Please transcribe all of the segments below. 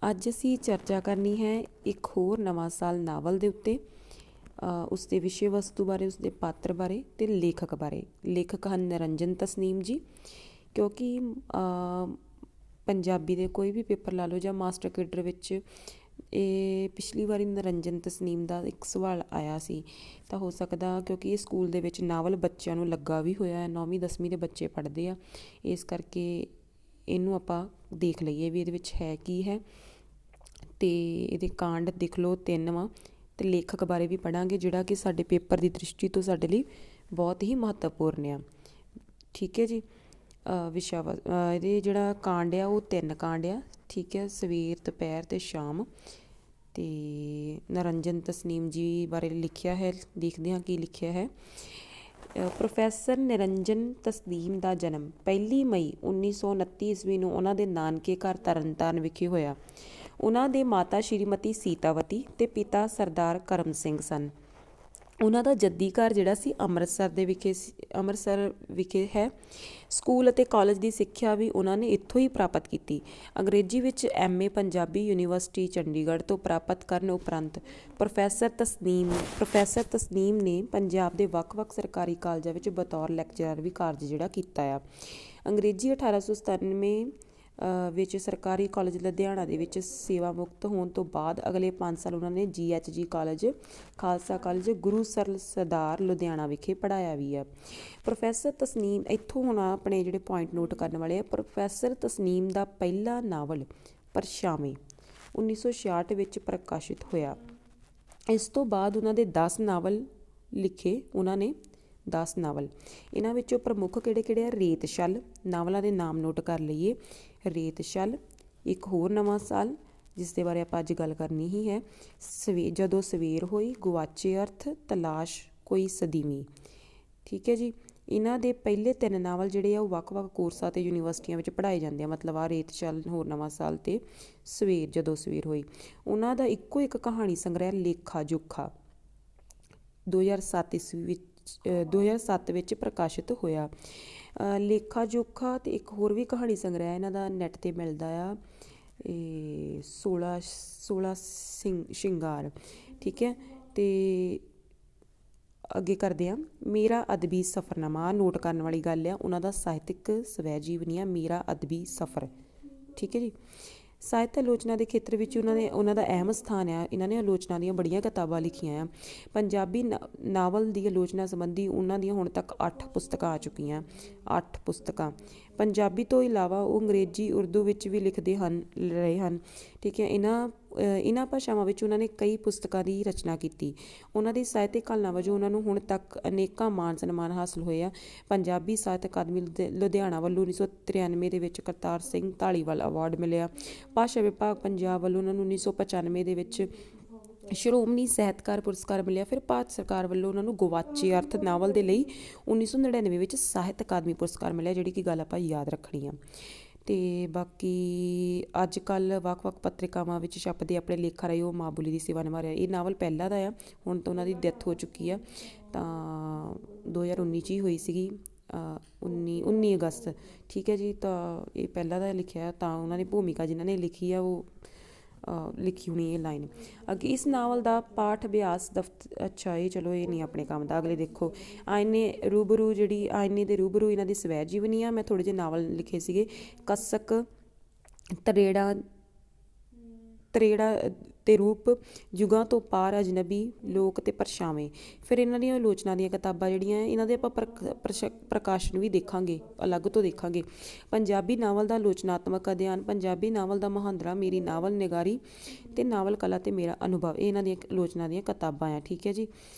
ਅੱਜ ਅਸੀਂ ਚਰਚਾ ਕਰਨੀ ਹੈ ਇੱਕ ਹੋਰ ਨਵਾਂ ਸਾਲ ਨਾਵਲ ਦੇ ਉੱਤੇ। ਉਸਦੇ ਵਿਸ਼ੇ ਵਸਤੂ ਬਾਰੇ, ਉਸਦੇ ਪਾਤਰ ਬਾਰੇ ਅਤੇ ਲੇਖਕ ਬਾਰੇ। ਲੇਖਕ ਹਨ ਨਿਰੰਜਨ ਤਸਨੀਮ ਜੀ। ਕਿਉਂਕਿ ਪੰਜਾਬੀ ਦੇ ਕੋਈ ਵੀ ਪੇਪਰ ਲਾ ਲਓ ਜਾਂ ਮਾਸਟਰ ਕੇਡਰ ਵਿੱਚ ਇਹ ਪਿਛਲੀ ਵਾਰੀ ਨਿਰੰਜਨ ਤਸਨੀਮ ਦਾ ਇੱਕ ਸਵਾਲ ਆਇਆ ਸੀ, ਤਾਂ ਹੋ ਸਕਦਾ ਕਿਉਂਕਿ ਇਹ ਸਕੂਲ ਦੇ ਵਿੱਚ ਨਾਵਲ ਬੱਚਿਆਂ ਨੂੰ ਲੱਗਾ ਵੀ ਹੋਇਆ ਹੈ, 9ਵੀਂ 10ਵੀਂ ਦੇ ਬੱਚੇ ਪੜ੍ਹਦੇ ਆ, ਇਸ ਕਰਕੇ ਇਹਨੂੰ ਆਪਾਂ ਦੇਖ ਲਈਏ ਵੀ ਇਹਦੇ ਵਿੱਚ ਹੈ ਕੀ ਹੈ। ਅਤੇ ਇਹਦੇ ਕਾਂਡ ਦੇਖ ਲਓ 3 ਵਾ, ਅਤੇ ਲੇਖਕ ਬਾਰੇ ਵੀ ਪੜ੍ਹਾਂਗੇ ਜਿਹੜਾ ਕਿ ਸਾਡੇ ਪੇਪਰ ਦੀ ਦ੍ਰਿਸ਼ਟੀ ਤੋਂ ਸਾਡੇ ਲਈ ਬਹੁਤ ਹੀ ਮਹੱਤਵਪੂਰਨ ਆ। ਠੀਕ ਹੈ ਜੀ। ਵਿਸ਼ਾ ਇਹਦੇ ਜਿਹੜਾ ਕਾਂਡ ਆ ਉਹ 3 ਕਾਂਡ ਆ। ਠੀਕ ਹੈ, ਸਵੇਰ, ਦੁਪਹਿਰ ਅਤੇ ਸ਼ਾਮ। ਅਤੇ ਨਿਰੰਜਨ ਤਸਨੀਮ ਜੀ ਬਾਰੇ ਲਿਖਿਆ ਹੈ, ਦੇਖਦੇ ਹਾਂ ਕੀ ਲਿਖਿਆ ਹੈ। ਪ੍ਰੋਫੈਸਰ ਨਿਰੰਜਨ ਤਸਨੀਮ ਦਾ ਜਨਮ 1 ਮਈ 1929 ਈਸਵੀ ਨੂੰ ਉਹਨਾਂ ਦੇ ਨਾਨਕੇ ਘਰ ਤਰਨਤਾਰਨ ਵਿਖੇ ਹੋਇਆ। ਉਹਨਾਂ ਦੇ ਮਾਤਾ ਸ਼੍ਰੀਮਤੀ ਸੀਤਾਵਤੀ ਅਤੇ ਪਿਤਾ ਸਰਦਾਰ ਕਰਮ ਸਿੰਘ ਸਨ। ਉਹਨਾਂ ਦਾ ਜੱਦੀ ਘਰ ਜਿਹੜਾ ਸੀ ਅੰਮ੍ਰਿਤਸਰ ਵਿਖੇ ਹੈ। ਸਕੂਲ ਅਤੇ ਕਾਲਜ ਦੀ ਸਿੱਖਿਆ ਵੀ ਉਹਨਾਂ ਨੇ ਇੱਥੋਂ ਹੀ ਪ੍ਰਾਪਤ ਕੀਤੀ। ਅੰਗਰੇਜ਼ੀ ਵਿੱਚ MA ਪੰਜਾਬੀ ਯੂਨੀਵਰਸਿਟੀ ਚੰਡੀਗੜ੍ਹ ਤੋਂ ਪ੍ਰਾਪਤ ਕਰਨ ਉਪਰੰਤ ਪ੍ਰੋਫੈਸਰ ਤਸਨੀਮ ਨੇ ਪੰਜਾਬ ਦੇ ਵੱਖ-ਵੱਖ ਸਰਕਾਰੀ ਕਾਲਜਾਂ ਵਿੱਚ ਬਤੌਰ ਲੈਕਚਰਰ ਵੀ ਕਾਰਜ ਜਿਹੜਾ ਕੀਤਾ ਆ। ਅੰਗਰੇਜ਼ੀ 1897 ਵਿੱਚ ਸਰਕਾਰੀ ਕਾਲਜ ਲੁਧਿਆਣਾ ਦੇ ਵਿੱਚ ਸੇਵਾ ਮੁਕਤ ਹੋਣ ਤੋਂ ਬਾਅਦ ਅਗਲੇ 5 ਸਾਲ ਉਹਨਾਂ ਨੇ GHG ਕਾਲਜ, ਖਾਲਸਾ ਕਾਲਜ, ਗੁਰੂ ਸਰਦਾਰ ਲੁਧਿਆਣਾ ਵਿਖੇ ਪੜ੍ਹਾਇਆ ਵੀ ਆ। ਪ੍ਰੋਫੈਸਰ ਤਸਨੀਮ, ਇੱਥੋਂ ਹੁਣ ਆਪਣੇ ਜਿਹੜੇ ਪੁਆਇੰਟ ਨੋਟ ਕਰਨ ਵਾਲੇ ਆ। ਪ੍ਰੋਫੈਸਰ ਤਸਨੀਮ ਦਾ ਪਹਿਲਾ ਨਾਵਲ ਪਰਛਾਵੇਂ 1966 ਵਿੱਚ ਪ੍ਰਕਾਸ਼ਿਤ ਹੋਇਆ। ਇਸ ਤੋਂ ਬਾਅਦ ਉਹਨਾਂ ਦੇ 10 ਨਾਵਲ ਲਿਖੇ ਉਹਨਾਂ ਨੇ। 10 ਨਾਵਲ, ਇਹਨਾਂ ਵਿੱਚੋਂ ਪ੍ਰਮੁੱਖ ਕਿਹੜੇ ਆ? ਰੇਤ ਛੱਲ, ਨਾਵਲਾਂ ਦੇ ਨਾਮ ਨੋਟ ਕਰ ਲਈਏ। ਰੇਤ ਛੱਲ, ਇੱਕ ਹੋਰ ਨਵਾਂ ਸਾਲ ਜਿਸ ਦੇ ਬਾਰੇ ਆਪਾਂ ਅੱਜ ਗੱਲ ਕਰਨੀ ਹੀ ਹੈ। ਜਦੋਂ ਸਵੇਰ ਹੋਈ, ਗੁਆਚੇ ਅਰਥ, ਤਲਾਸ਼ ਕੋਈ ਸਦੀਵੀ। ਠੀਕ ਹੈ ਜੀ। ਇਹਨਾਂ ਦੇ ਪਹਿਲੇ 3 ਨਾਵਲ ਜਿਹੜੇ ਆ ਉਹ ਵੱਖ-ਵੱਖ ਕੋਰਸਾਂ ਅਤੇ ਯੂਨੀਵਰਸਿਟੀਆਂ ਵਿੱਚ ਪੜ੍ਹਾਏ ਜਾਂਦੇ ਆ। ਮਤਲਬ ਆ ਰੇਤ ਛੱਲ, ਹੋਰ ਨਵਾਂ ਸਾਲ ਅਤੇ ਸਵੇਰ, ਜਦੋਂ ਸਵੇਰ ਹੋਈ। ਉਹਨਾਂ ਦਾ ਇੱਕੋ ਇੱਕ ਕਹਾਣੀ ਸੰਗ੍ਰਹਿ ਲੇਖਾ ਜੋਖਾ 2007 ਵਿੱਚ ਪ੍ਰਕਾਸ਼ਿਤ ਹੋਇਆ। ਲੇਖਾ ਜੋਖਾ ਅਤੇ ਇੱਕ ਹੋਰ ਵੀ ਕਹਾਣੀ ਸੰਗ੍ਰਹਿ ਇਹਨਾਂ ਦਾ ਨੈੱਟ 'ਤੇ ਮਿਲਦਾ ਆ, 16 ਸ਼ਿੰਗਾਰ। ਠੀਕ ਹੈ। ਅਤੇ ਅੱਗੇ ਕਰਦੇ ਹਾਂ। ਮੇਰਾ ਅਦਬੀ ਸਫ਼ਰਨਾਮਾ, ਨੋਟ ਕਰਨ ਵਾਲੀ ਗੱਲ ਆ, ਉਹਨਾਂ ਦਾ ਸਾਹਿਤਕ ਸਵੈ ਜੀਵਨੀ ਆ, ਮੇਰਾ ਅਦਬੀ ਸਫ਼ਰ। ਠੀਕ ਹੈ ਜੀ। ਸਾਹਿਤ ਆਲੋਚਨਾ ਦੇ ਖੇਤਰ ਵਿੱਚ ਉਹਨਾਂ ਦਾ ਅਹਿਮ ਸਥਾਨ ਆ। ਇਹਨਾਂ ਨੇ ਆਲੋਚਨਾ ਦੀਆਂ ਬੜੀਆਂ ਕਿਤਾਬਾਂ ਲਿਖੀਆਂ ਆ। ਪੰਜਾਬੀ ਨਾਵਲ ਦੀ ਆਲੋਚਨਾ ਸੰਬੰਧੀ ਉਹਨਾਂ ਦੀਆਂ ਹੁਣ ਤੱਕ 8 ਪੁਸਤਕਾਂ ਆ ਚੁੱਕੀਆਂ। 8 ਪੁਸਤਕਾਂ। ਪੰਜਾਬੀ ਤੋਂ ਇਲਾਵਾ ਉਹ ਅੰਗਰੇਜ਼ੀ, ਉਰਦੂ ਵਿੱਚ ਵੀ ਲਿਖਦੇ ਰਹੇ ਹਨ। ਠੀਕ ਹੈ। ਇਹਨਾਂ ਭਾਸ਼ਾਵਾਂ ਵਿੱਚ ਉਹਨਾਂ ਨੇ ਕਈ ਪੁਸਤਕਾਂ ਦੀ ਰਚਨਾ ਕੀਤੀ। ਉਹਨਾਂ ਦੀ ਸਾਹਿਤਕ ਕਲਨਾ ਵਜੋਂ ਉਹਨਾਂ ਨੂੰ ਹੁਣ ਤੱਕ ਅਨੇਕਾਂ ਮਾਣ ਸਨਮਾਨ ਹਾਸਲ ਹੋਏ ਆ। ਪੰਜਾਬੀ ਸਾਹਿਤ ਅਕਾਦਮੀ ਲੁਧਿਆਣਾ ਵੱਲੋਂ 1993 ਦੇ ਵਿੱਚ ਕਰਤਾਰ ਸਿੰਘ ਧਾਲੀਵਾਲ ਅਵਾਰਡ ਮਿਲਿਆ। ਭਾਸ਼ਾ ਵਿਭਾਗ ਪੰਜਾਬ ਵੱਲੋਂ ਉਹਨਾਂ ਨੂੰ 1995 ਦੇ ਵਿੱਚ ਸ਼੍ਰੋਮਣੀ ਸਾਹਿਤਕਾਰ ਪੁਰਸਕਾਰ ਮਿਲਿਆ। ਫਿਰ ਭਾਰਤ ਸਰਕਾਰ ਵੱਲੋਂ ਉਹਨਾਂ ਨੂੰ ਗੁਆਚੇ ਅਰਥ ਨਾਵਲ ਦੇ ਲਈ 1999 ਵਿੱਚ ਸਾਹਿਤ ਅਕਾਦਮੀ ਪੁਰਸਕਾਰ ਮਿਲਿਆ, ਜਿਹੜੀ ਕਿ ਗੱਲ ਆਪਾਂ ਯਾਦ ਰੱਖਣੀ ਆ। ਅਤੇ ਬਾਕੀ ਅੱਜ ਕੱਲ੍ਹ ਵੱਖ-ਵੱਖ ਪੱਤਰਿਕਾਵਾਂ ਵਿੱਚ ਛਪਦੇ ਆਪਣੇ ਲੇਖਾਂ ਰਾਹੀਂ ਉਹ ਮਾਂ ਬੋਲੀ ਦੀ ਸੇਵਾ ਨਿਭਾ ਰਿਹਾ। ਇਹ ਨਾਵਲ ਪਹਿਲਾਂ ਦਾ ਆ, ਹੁਣ ਤਾਂ ਉਹਨਾਂ ਦੀ ਡੈਥ ਹੋ ਚੁੱਕੀ ਆ, ਤਾਂ 2019 'ਚ ਹੀ ਹੋਈ ਸੀਗੀ, 19 ਅਗਸਤ। ਠੀਕ ਹੈ ਜੀ। ਤਾਂ ਇਹ ਪਹਿਲਾਂ ਦਾ ਲਿਖਿਆ, ਤਾਂ ਉਹਨਾਂ ਦੀ ਭੂਮਿਕਾ ਜਿਨ੍ਹਾਂ ਨੇ ਲਿਖੀ ਆ ਉਹ ਲਿਖੀ ਹੋਣੀ ਇਹ ਲਾਈਨ। ਅੱਗੇ ਇਸ ਨਾਵਲ ਦਾ ਪਾਠ ਅਭਿਆਸ ਅੱਛਾ, ਇਹ ਚਲੋ ਇਹ ਨਹੀਂ ਆਪਣੇ ਕੰਮ ਦਾ। ਅਗਲੇ ਦੇਖੋ, ਆਇਨੇ ਦੇ ਰੂਬਰੂ ਇਹਨਾਂ ਦੀ ਸਵੈ ਜੀਵਨੀ ਆ। ਮੈਂ ਥੋੜ੍ਹੇ ਜਿਹੇ ਨਾਵਲ ਲਿਖੇ ਸੀਗੇ। ਕਸਕ, ਤਰੇੜਾ ਤੇ ਰੂਪ, ਯੁਗਾਂ ਤੋਂ ਪਾਰ, ਅਜਨਬੀ, ਲੋਕ ਅਤੇ ਪਰਛਾਵੇਂ। ਫਿਰ ਇਹਨਾਂ ਦੀਆਂ ਆਲੋਚਨਾ ਦੀਆਂ ਕਿਤਾਬਾਂ ਜਿਹੜੀਆਂ ਇਹਨਾਂ ਦੇ ਆਪਾਂ ਪ੍ਰਕਾਸ਼ਨ ਵੀ ਦੇਖਾਂਗੇ, ਅਲੱਗ ਤੋਂ ਦੇਖਾਂਗੇ। ਪੰਜਾਬੀ ਨਾਵਲ ਦਾ ਆਲੋਚਨਾਤਮਕ ਅਧਿਐਨ, ਪੰਜਾਬੀ ਨਾਵਲ ਦਾ ਮੁਹਾਂਦਰਾ, ਮੇਰੀ ਨਾਵਲ ਨਿਗਾਰੀ ਅਤੇ ਨਾਵਲ ਕਲਾ ਅਤੇ ਮੇਰਾ ਅਨੁਭਵ, ਇਹ ਇਹਨਾਂ ਦੀਆਂ ਆਲੋਚਨਾ ਦੀਆਂ ਕਿਤਾਬਾਂ ਆ। ਠੀਕ ਹੈ ਜੀ।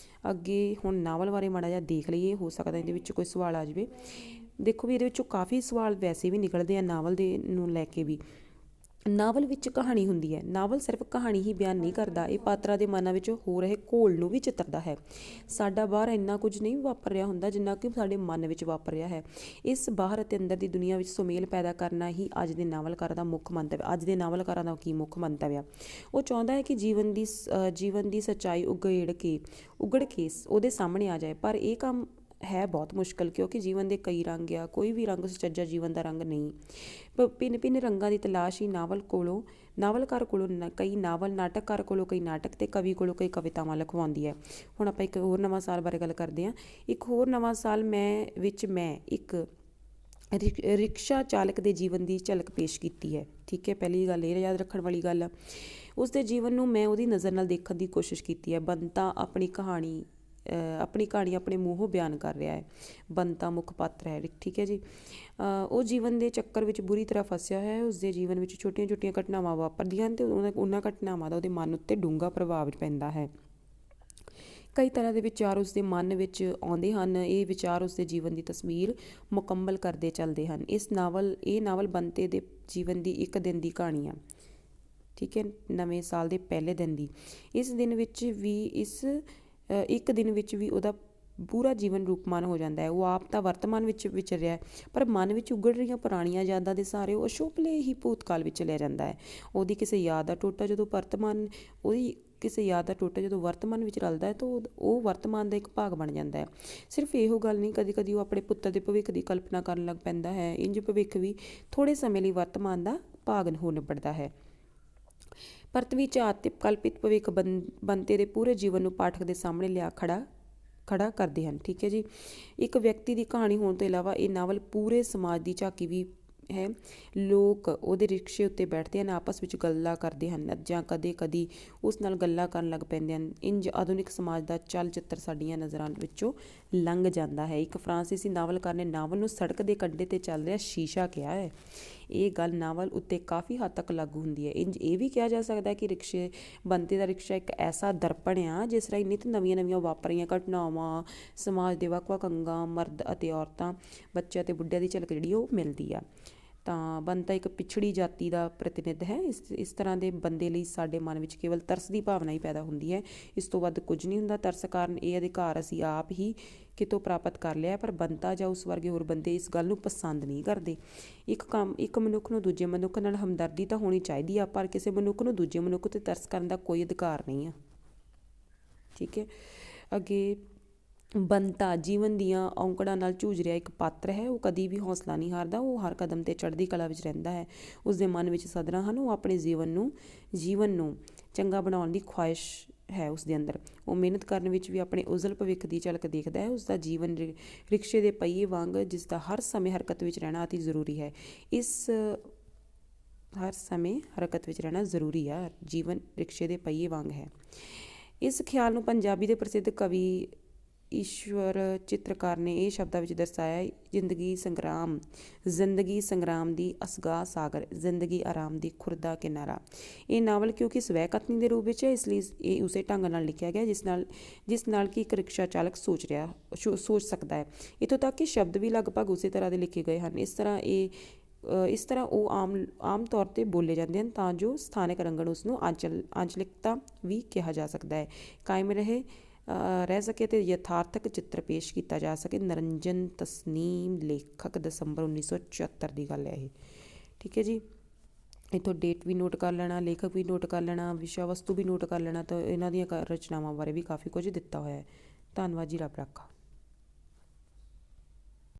ਅੱਗੇ ਹੁਣ ਨਾਵਲ ਬਾਰੇ ਮਾੜਾ ਜਿਹਾ ਦੇਖ ਲਈਏ, ਹੋ ਸਕਦਾ ਇਹਦੇ ਵਿੱਚ ਕੋਈ ਸਵਾਲ ਆ ਜਾਵੇ। ਦੇਖੋ ਵੀ ਇਹਦੇ ਵਿੱਚੋਂ ਕਾਫੀ ਸਵਾਲ ਵੈਸੇ ਵੀ ਨਿਕਲਦੇ ਆ ਨਾਵਲ ਦੇ ਨੂੰ ਲੈ ਕੇ ਵੀ। ਨਾਵਲ ਵਿੱਚ ਕਹਾਣੀ ਹੁੰਦੀ ਹੈ। ਨਾਵਲ ਸਿਰਫ ਕਹਾਣੀ ਹੀ ਬਿਆਨ ਨਹੀਂ ਕਰਦਾ, ਇਹ ਪਾਤਰਾਂ ਦੇ ਮਨਾਂ ਵਿੱਚ ਹੋ ਰਹੇ ਘੋਲ ਨੂੰ ਵੀ ਚਿੱਤਰਦਾ ਹੈ। ਸਾਡਾ ਬਾਹਰ ਇੰਨਾ ਕੁਝ ਨਹੀਂ ਵਾਪਰ ਰਿਹਾ ਹੁੰਦਾ ਜਿੰਨਾ ਕਿ ਸਾਡੇ ਮਨ ਵਿੱਚ ਵਾਪਰ ਰਿਹਾ ਹੈ। ਇਸ ਬਾਹਰ ਅਤੇ ਅੰਦਰ ਦੀ ਦੁਨੀਆ ਵਿੱਚ ਸੁਮੇਲ ਪੈਦਾ ਕਰਨਾ ਹੀ ਅੱਜ ਦੇ ਨਾਵਲਕਾਰਾਂ ਦਾ ਮੁੱਖ ਮੰਤਵ। ਅੱਜ ਦੇ ਨਾਵਲਕਾਰਾਂ ਦਾ ਕੀ ਮੁੱਖ ਮੰਤਵ ਆ? ਉਹ ਚਾਹੁੰਦਾ ਹੈ ਕਿ ਜੀਵਨ ਦੀ ਸੱਚਾਈ ਉਗੜ ਕੇ ਉਹਦੇ ਸਾਹਮਣੇ ਆ ਜਾਏ। ਪਰ ਇਹ ਕੰਮ ਹੈ ਬਹੁਤ ਮੁਸ਼ਕਲ, ਕਿਉਂਕਿ ਜੀਵਨ ਦੇ ਕਈ ਰੰਗ ਆ, ਕੋਈ ਵੀ ਰੰਗ ਸੁਚੱਜਾ ਜੀਵਨ ਦਾ ਰੰਗ ਨਹੀਂ। ਭਿੰਨ ਭਿੰਨ ਰੰਗਾਂ ਦੀ ਤਲਾਸ਼ ਹੀ ਨਾਵਲਕਾਰ ਕੋਲੋਂ ਕਈ ਨਾਵਲ, ਨਾਟਕਕਾਰ ਕੋਲੋਂ ਕਈ ਨਾਟਕ ਅਤੇ ਕਵੀ ਕੋਲੋਂ ਕਈ ਕਵਿਤਾਵਾਂ ਲਿਖਵਾਉਂਦੀ ਹੈ। ਹੁਣ ਆਪਾਂ ਇੱਕ ਹੋਰ ਨਵਾਂ ਸਾਲ ਬਾਰੇ ਗੱਲ ਕਰਦੇ ਹਾਂ। ਇੱਕ ਹੋਰ ਨਵਾਂ ਸਾਲ ਵਿੱਚ ਮੈਂ ਇੱਕ ਰਿਕਸ਼ਾ ਚਾਲਕ ਦੇ ਜੀਵਨ ਦੀ ਝਲਕ ਪੇਸ਼ ਕੀਤੀ ਹੈ। ਠੀਕ ਹੈ, ਪਹਿਲੀ ਗੱਲ ਇਹ ਯਾਦ ਰੱਖਣ ਵਾਲੀ ਗੱਲ ਆ। ਉਸ ਦੇ ਜੀਵਨ ਨੂੰ ਮੈਂ ਉਹਦੀ ਨਜ਼ਰ ਨਾਲ ਦੇਖਣ ਦੀ ਕੋਸ਼ਿਸ਼ ਕੀਤੀ ਹੈ। ਬੰਤਾ ਆਪਣੀ ਕਹਾਣੀ ਆਪਣੇ ਮੂੰਹੋਂ ਬਿਆਨ ਕਰ ਰਿਹਾ ਹੈ। ਬੰਤਾ ਮੁੱਖ ਪਾਤਰ ਹੈ। ਠੀਕ ਹੈ ਜੀ। ਉਹ ਜੀਵਨ ਦੇ ਚੱਕਰ ਵਿੱਚ ਬੁਰੀ ਤਰ੍ਹਾਂ ਫਸਿਆ ਹੈ। ਉਸਦੇ ਜੀਵਨ ਵਿੱਚ ਛੋਟੀਆਂ ਛੋਟੀਆਂ ਘਟਨਾਵਾਂ ਵਾਪਰਦੀਆਂ ਹਨ ਅਤੇ ਉਹਨਾਂ ਘਟਨਾਵਾਂ ਦਾ ਉਹਦੇ ਮਨ ਉੱਤੇ ਡੂੰਘਾ ਪ੍ਰਭਾਵ ਪੈਂਦਾ ਹੈ। ਕਈ ਤਰ੍ਹਾਂ ਦੇ ਵਿਚਾਰ ਉਸਦੇ ਮਨ ਵਿੱਚ ਆਉਂਦੇ ਹਨ। ਇਹ ਵਿਚਾਰ ਉਸਦੇ ਜੀਵਨ ਦੀ ਤਸਵੀਰ ਮੁਕੰਮਲ ਕਰਦੇ ਚੱਲਦੇ ਹਨ। ਇਹ ਨਾਵਲ ਬੰਤੇ ਦੇ ਜੀਵਨ ਦੀ ਇੱਕ ਦਿਨ ਦੀ ਕਹਾਣੀ ਆ। ਠੀਕ ਹੈ, ਨਵੇਂ ਸਾਲ ਦੇ ਪਹਿਲੇ ਦਿਨ ਦੀ। ਇਸ ਇੱਕ ਦਿਨ ਵਿੱਚ ਵੀ ਉਹਦਾ ਪੂਰਾ ਜੀਵਨ ਰੂਪਮਾਨ ਹੋ ਜਾਂਦਾ ਹੈ। ਉਹ ਆਪ ਤਾਂ ਵਰਤਮਾਨ ਵਿੱਚ ਵਿਚਰ ਰਿਹਾ ਹੈ, ਪਰ ਮਨ ਵਿੱਚ ਉਗੜ ਰਹੀਆਂ ਪੁਰਾਣੀਆਂ ਯਾਦਾਂ ਦੇ ਸਹਾਰੇ ਉਹ ਅਸ਼ੋਭਲੇ ਹੀ ਭੂਤਕਾਲ ਵਿੱਚ ਚਲਿਆ ਜਾਂਦਾ ਹੈ। ਉਹਦੀ ਕਿਸੇ ਯਾਦ ਦਾ ਟੋਟਾ ਜਦੋਂ ਵਰਤਮਾਨ ਵਿੱਚ ਰਲਦਾ ਹੈ ਤਾਂ ਉਹ ਵਰਤਮਾਨ ਦਾ ਇੱਕ ਭਾਗ ਬਣ ਜਾਂਦਾ ਹੈ। ਸਿਰਫ ਇਹੋ ਗੱਲ ਨਹੀਂ, ਕਦੀ ਕਦੀ ਉਹ ਆਪਣੇ ਪੁੱਤਰ ਦੇ ਭਵਿੱਖ ਦੀ ਕਲਪਨਾ ਕਰਨ ਲੱਗ ਪੈਂਦਾ ਹੈ। ਇੰਝ ਭਵਿੱਖ ਵੀ ਥੋੜ੍ਹੇ ਸਮੇਂ ਲਈ ਵਰਤਮਾਨ ਦਾ ਭਾਗ ਹੋ ਨਿਬੜਦਾ ਹੈ। ਪਰਤਵੀ ਝਾਤ ਅਤੇ ਕਲਪਿਤ ਭਵਿੱਖ ਬੰਤੇ ਦੇ ਪੂਰੇ ਜੀਵਨ ਨੂੰ ਪਾਠਕ ਦੇ ਸਾਹਮਣੇ ਲਿਆ ਖੜਾ ਕਰਦੇ ਹਨ। ਠੀਕ ਹੈ ਜੀ। ਇੱਕ ਵਿਅਕਤੀ ਦੀ ਕਹਾਣੀ ਹੋਣ ਤੋਂ ਇਲਾਵਾ ਇਹ ਨਾਵਲ ਪੂਰੇ ਸਮਾਜ ਦੀ ਝਾਕੀ ਵੀ ਹੈ। ਲੋਕ ਉਹਦੇ ਰਿਕਸ਼ੇ ਉੱਤੇ ਬੈਠਦੇ ਹਨ, ਆਪਸ ਵਿੱਚ ਗੱਲਾਂ ਕਰਦੇ ਹਨ ਜਾਂ ਕਦੇ ਉਸ ਨਾਲ ਗੱਲਾਂ ਕਰਨ ਲੱਗ ਪੈਂਦੇ ਹਨ। ਇੰਝ ਆਧੁਨਿਕ ਸਮਾਜ ਦਾ ਚੱਲ ਚਿੱਤਰ ਸਾਡੀਆਂ ਨਜ਼ਰਾਂ ਵਿੱਚੋਂ ਲੰਘ ਜਾਂਦਾ ਹੈ। ਇੱਕ ਫਰਾਂਸੀਸੀ ਨਾਵਲਕਾਰ ਨੇ ਨਾਵਲ ਨੂੰ ਸੜਕ ਦੇ ਕੰਢੇ 'ਤੇ ਚੱਲ ਰਿਹਾ ਸ਼ੀਸ਼ਾ ਕਿਹਾ ਹੈ। ਇਹ ਗੱਲ ਨਾਵਲ ਉੱਤੇ ਕਾਫੀ ਹੱਦ ਤੱਕ ਲਾਗੂ ਹੁੰਦੀ ਹੈ। ਇੰਝ ਇਹ ਵੀ ਕਿਹਾ ਜਾ ਸਕਦਾ ਹੈ ਕਿ ਬੰਤੇ ਦਾ ਰਿਕਸ਼ਾ ਇੱਕ ਐਸਾ ਦਰਪਣ ਆ ਜਿਸ ਰਾਹੀਂ ਨਿੱਤ ਨਵੀਆਂ ਵਾਪਰੀਆਂ ਘਟਨਾਵਾਂ, ਸਮਾਜ ਦੇ ਵੱਖ-ਵੱਖ ਅੰਗਾਂ, ਮਰਦ ਅਤੇ ਔਰਤਾਂ, ਬੱਚਿਆਂ ਅਤੇ ਬੁੱਢਿਆਂ ਦੀ ਝਲਕ ਜਿਹੜੀ ਉਹ ਮਿਲਦੀ ਆ। ਤਾਂ ਬੰਤਾ ਇੱਕ ਪਿਛੜੀ ਜਾਤੀ ਦਾ ਪ੍ਰਤੀਨਿਧ ਹੈ। ਇਸ ਤਰ੍ਹਾਂ ਦੇ ਬੰਦੇ ਲਈ ਸਾਡੇ ਮਨ ਵਿੱਚ ਕੇਵਲ ਤਰਸ ਦੀ ਭਾਵਨਾ ਹੀ ਪੈਦਾ ਹੁੰਦੀ ਹੈ। ਇਸ ਤੋਂ ਵੱਧ ਕੁਝ ਨਹੀਂ ਹੁੰਦਾ। ਤਰਸ ਕਾਰਨ ਇਹ ਅਧਿਕਾਰ ਅਸੀਂ ਆਪ ਹੀ ਕਿਤੋਂ ਪ੍ਰਾਪਤ ਕਰ ਲਿਆ, ਪਰ ਬੰਤਾ ਜਾਂ ਉਸ ਵਰਗੇ ਹੋਰ ਬੰਦੇ ਇਸ ਗੱਲ ਨੂੰ ਪਸੰਦ ਨਹੀਂ ਕਰਦੇ। ਇੱਕ ਮਨੁੱਖ ਨੂੰ ਦੂਜੇ ਮਨੁੱਖ ਨਾਲ ਹਮਦਰਦੀ ਤਾਂ ਹੋਣੀ ਚਾਹੀਦੀ ਆ, ਪਰ ਕਿਸੇ ਮਨੁੱਖ ਨੂੰ ਦੂਜੇ ਮਨੁੱਖ 'ਤੇ ਤਰਸ ਕਰਨ ਦਾ ਕੋਈ ਅਧਿਕਾਰ ਨਹੀਂ ਆ। ਠੀਕ ਹੈ, ਅੱਗੇ ਬੰਤਾ ਜੀਵਨ ਦੀਆਂ ਔਂਕੜਾਂ ਨਾਲ ਜੂਝ ਰਿਹਾ ਇੱਕ ਪਾਤਰ ਹੈ। ਉਹ ਕਦੀ ਵੀ ਹੌਸਲਾ ਨਹੀਂ ਹਾਰਦਾ। ਉਹ ਹਰ ਕਦਮ 'ਤੇ ਚੜ੍ਹਦੀ ਕਲਾ ਵਿੱਚ ਰਹਿੰਦਾ ਹੈ। ਉਸਦੇ ਮਨ ਵਿੱਚ ਸਦਰਾਂ ਹਨ। ਉਹ ਆਪਣੇ ਜੀਵਨ ਨੂੰ ਚੰਗਾ ਬਣਾਉਣ ਦੀ ਖੁਆਇਸ਼ ਹੈ ਉਸਦੇ ਅੰਦਰ। ਉਹ ਮਿਹਨਤ ਕਰਨ ਵਿੱਚ ਵੀ ਆਪਣੇ ਉਜਲ ਭਵਿੱਖ ਦੀ ਝਲਕ ਦੇਖਦਾ ਹੈ। ਉਸਦਾ ਜੀਵਨ ਰਿਕਸ਼ੇ ਦੇ ਪਹੀਏ ਵਾਂਗ, ਜਿਸ ਦਾ ਹਰ ਸਮੇਂ ਹਰਕਤ ਵਿੱਚ ਰਹਿਣਾ ਅਤੀ ਜ਼ਰੂਰੀ ਹੈ। ਜੀਵਨ ਰਿਕਸ਼ੇ ਦੇ ਪਹੀਏ ਵਾਂਗ ਹੈ। ਇਸ ਖਿਆਲ ਨੂੰ ਪੰਜਾਬੀ ਦੇ ਪ੍ਰਸਿੱਧ ਕਵੀ ਈਸ਼ਵਰ ਚਿੱਤਰਕਾਰ ਨੇ ਇਹ ਸ਼ਬਦਾਂ ਵਿੱਚ ਦਰਸਾਇਆ: ਜ਼ਿੰਦਗੀ ਸੰਗਰਾਮ ਦੀ ਅਸਗਾਹ ਸਾਗਰ, ਜ਼ਿੰਦਗੀ ਆਰਾਮ ਦੀ ਖੁਰਦਾ ਕਿਨਾਰਾ। ਇਹ ਨਾਵਲ ਕਿਉਂਕਿ ਸਵੈ ਕਥਨੀ ਦੇ ਰੂਪ ਵਿੱਚ ਹੈ, ਇਸ ਲਈ ਇਹ ਉਸੇ ਢੰਗ ਨਾਲ ਲਿਖਿਆ ਗਿਆ ਜਿਸ ਨਾਲ ਕਿ ਇੱਕ ਰਿਕਸ਼ਾ ਚਾਲਕ ਸੋਚ ਸਕਦਾ ਹੈ। ਇੱਥੋਂ ਤੱਕ ਕਿ ਸ਼ਬਦ ਵੀ ਲਗਭਗ ਉਸੇ ਤਰ੍ਹਾਂ ਦੇ ਲਿਖੇ ਗਏ ਹਨ। ਇਸ ਤਰ੍ਹਾਂ ਉਹ ਆਮ ਤੌਰ 'ਤੇ ਬੋਲੇ ਜਾਂਦੇ ਹਨ ਤਾਂ ਜੋ ਸਥਾਨਕ ਰੰਗਣ ਉਸਨੂੰ ਆਂਚਲਿਕਤਾ ਵੀ ਕਿਹਾ ਜਾ ਸਕਦਾ ਹੈ ਕਾਇਮ ਰਹਿ ਸਕੇ ਅਤੇ ਯਥਾਰਥਕ ਚਿੱਤਰ ਪੇਸ਼ ਕੀਤਾ ਜਾ ਸਕੇ। ਨਰੰਜਨ ਤਸਨੀਮ, ਲੇਖਕ, ਦਸੰਬਰ 1974 ਦੀ ਗੱਲ ਹੈ ਇਹ। ਠੀਕ ਹੈ ਜੀ। ਇੱਥੋਂ ਡੇਟ ਵੀ ਨੋਟ ਕਰ ਲੈਣਾ, ਲੇਖਕ ਵੀ ਨੋਟ ਕਰ ਲੈਣਾ, ਵਿਸ਼ਾ ਵਸਤੂ ਵੀ ਨੋਟ ਕਰ ਲੈਣਾ। ਤਾਂ ਇਹਨਾਂ ਦੀਆਂ ਰਚਨਾਵਾਂ ਬਾਰੇ ਵੀ ਕਾਫੀ ਕੁਝ ਦਿੱਤਾ ਹੋਇਆ ਹੈ। ਧੰਨਵਾਦ ਜੀ। ਰੱਬ ਰਾਖਾ।